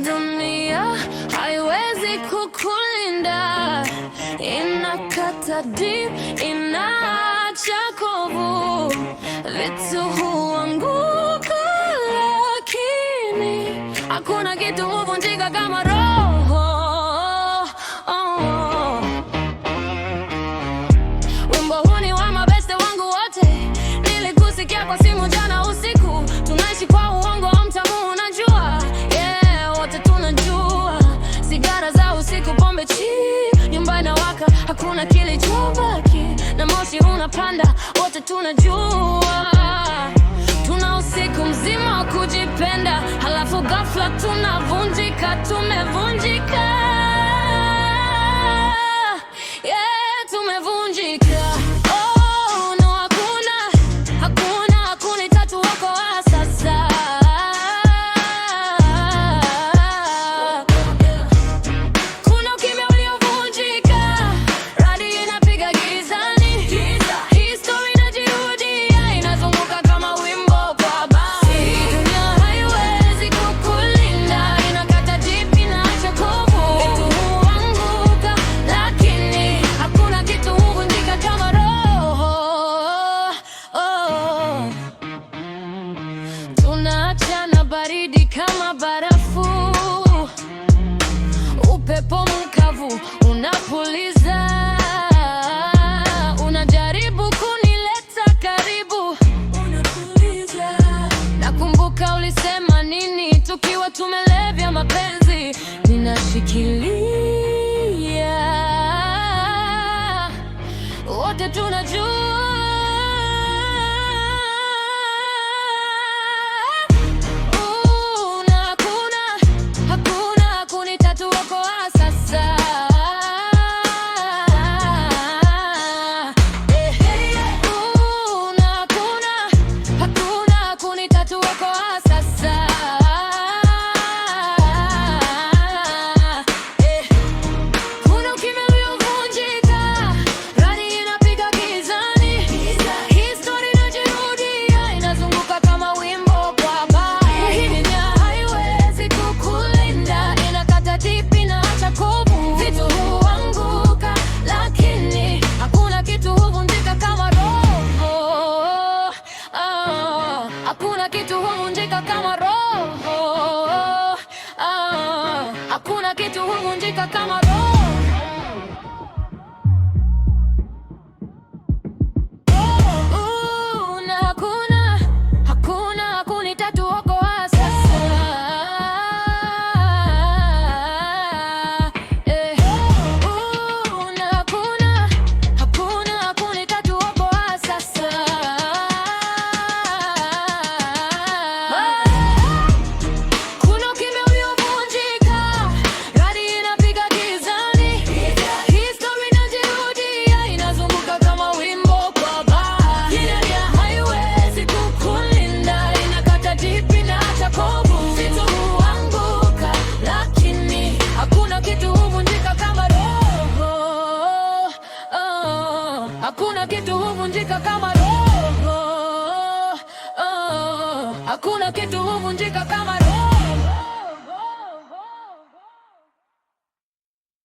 Dunia haiwezi kukulinda, inakata deep, inaacha kovu, vitu huanguka, lakini hakuna kitu huvunjika kama roho. Wimbo huu ni wa mabeste wangu wote, nilikusikia kwa simu jana usiku. Tunaishi kwa uongo mtamu, unajua, wote tunajua. Sigara za usiku, pombe cheap, nyumba inawaka, hakuna kilichobaki, na moshi unapanda, wote tunajua. Tuna usiku mzima wa kujipenda, halafu ghafla tunavunjika, tumevunjika. Tumevunjika. Oh, no, hakuna itatuokoa sasa. Kuna ukimya uliovunjika, radi inapiga gizani, history inajirudia, inazunguka kama wimbo kwa basi. Dunia haiwezi kukulinda, inakata deep, inaacha kovu, vitu huanguka, lakini hakuna kitu huvunjika kama roho. Tunaachana baridi kama barafu, upepo mkavu unapuliza, unajaribu kunileta karibu, unapuliza. Nakumbuka ulisema nini tukiwa tumelevya mapenzi, ninashikilia, wote tunajua. Na hakuna itatuokoa sasa. Na hakuna itatuokoa sasa. Kuna ukimya uliovunjika, radi inapiga gizani, history inajirudia, inazunguka kama wimbo kwa basi. Dunia haiwezi kukulinda, inakata deep, inaacha kovu, vitu huanguka, lakini hakuna kitu huvunjika kama roho. Hakuna kitu huvunjika kama roho. Hakuna kitu huvunjika kama roho. Na hakuna itatuokoa sasa. Na hakuna itatuokoa sasa. Kuna ukimya uliovunjika, radi inapiga gizani, history inajirudia, inazunguka kama wimbo kwa basi. Dunia haiwezi kukulinda, inakata deep, inaacha kovu, vitu huanguka, lakini hakuna kitu huvunjika kama roho. Hakuna kitu huvunjika kama roho. Hakuna kitu